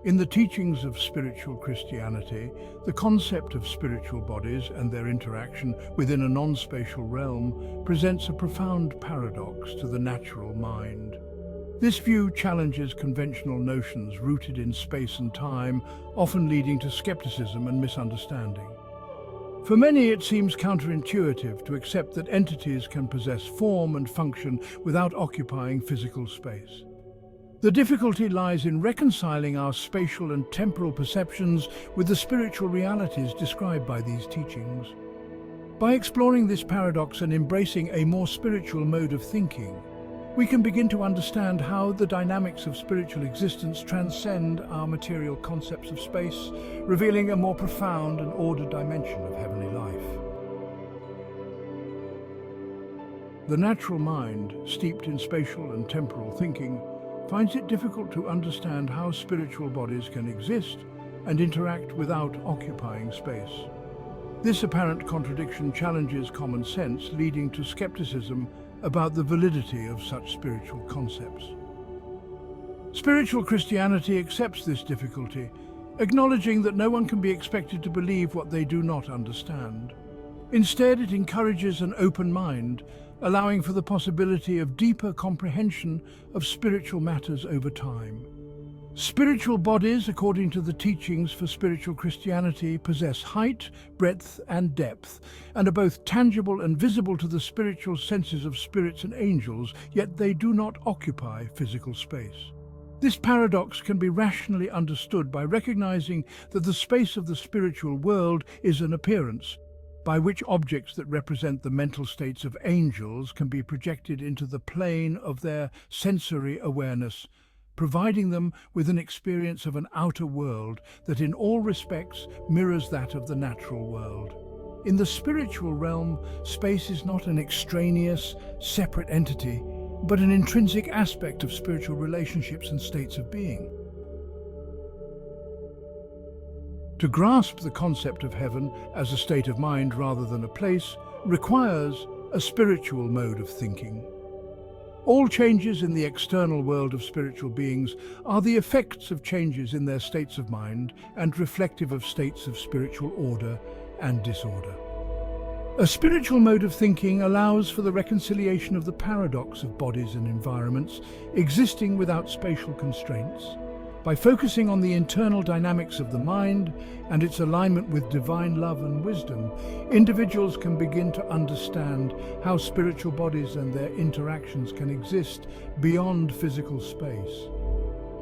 In the teachings of spiritual Christianity, the concept of spiritual bodies and their interaction within a non-spatial realm presents a profound paradox to the natural mind. This view challenges conventional notions rooted in space and time, often leading to skepticism and misunderstanding. For many, it seems counterintuitive to accept that entities can possess form and function without occupying physical space. The difficulty lies in reconciling our spatial and temporal perceptions with the spiritual realities described by these teachings. By exploring this paradox and embracing a more spiritual mode of thinking, we can begin to understand how the dynamics of spiritual existence transcend our material concepts of space, revealing a more profound and ordered dimension of heavenly life. The natural mind, steeped in spatial and temporal thinking, finds it difficult to understand how spiritual bodies can exist and interact without occupying space. This apparent contradiction challenges common sense, leading to skepticism about the validity of such spiritual concepts. Spiritual Christianity accepts this difficulty, acknowledging that no one can be expected to believe what they do not understand. Instead, it encourages an open mind, allowing for the possibility of deeper comprehension of spiritual matters over time. Spiritual bodies, according to the teachings for spiritual Christianity, possess height, breadth, and depth, and are both tangible and visible to the spiritual senses of spirits and angels, yet they do not occupy physical space. This paradox can be rationally understood by recognizing that the space of the spiritual world is an appearance, by which objects that represent the mental states of angels can be projected into the plane of their sensory awareness, providing them with an experience of an outer world that in all respects mirrors that of the natural world. In the spiritual realm, space is not an extraneous, separate entity, but an intrinsic aspect of spiritual relationships and states of being. To grasp the concept of heaven as a state of mind rather than a place requires a spiritual mode of thinking. All changes in the external world of spiritual beings are the effects of changes in their states of mind and reflective of states of spiritual order and disorder. A spiritual mode of thinking allows for the reconciliation of the paradox of bodies and environments existing without spatial constraints. By focusing on the internal dynamics of the mind and its alignment with divine love and wisdom, individuals can begin to understand how spiritual bodies and their interactions can exist beyond physical space.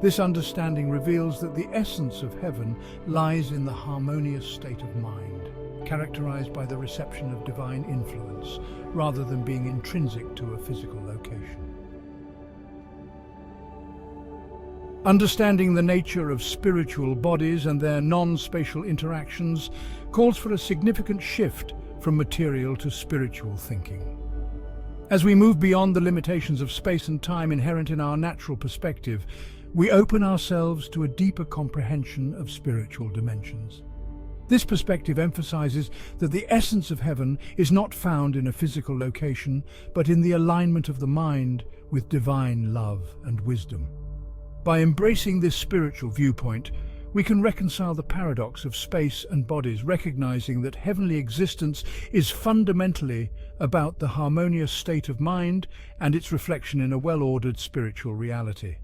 This understanding reveals that the essence of heaven lies in the harmonious state of mind, characterized by the reception of divine influence, rather than being intrinsic to a physical location. Understanding the nature of spiritual bodies and their non-spatial interactions calls for a significant shift from material to spiritual thinking. As we move beyond the limitations of space and time inherent in our natural perspective, we open ourselves to a deeper comprehension of spiritual dimensions. This perspective emphasizes that the essence of heaven is not found in a physical location, but in the alignment of the mind with divine love and wisdom. By embracing this spiritual viewpoint, we can reconcile the paradox of space and bodies, recognizing that heavenly existence is fundamentally about the harmonious state of mind and its reflection in a well-ordered spiritual reality.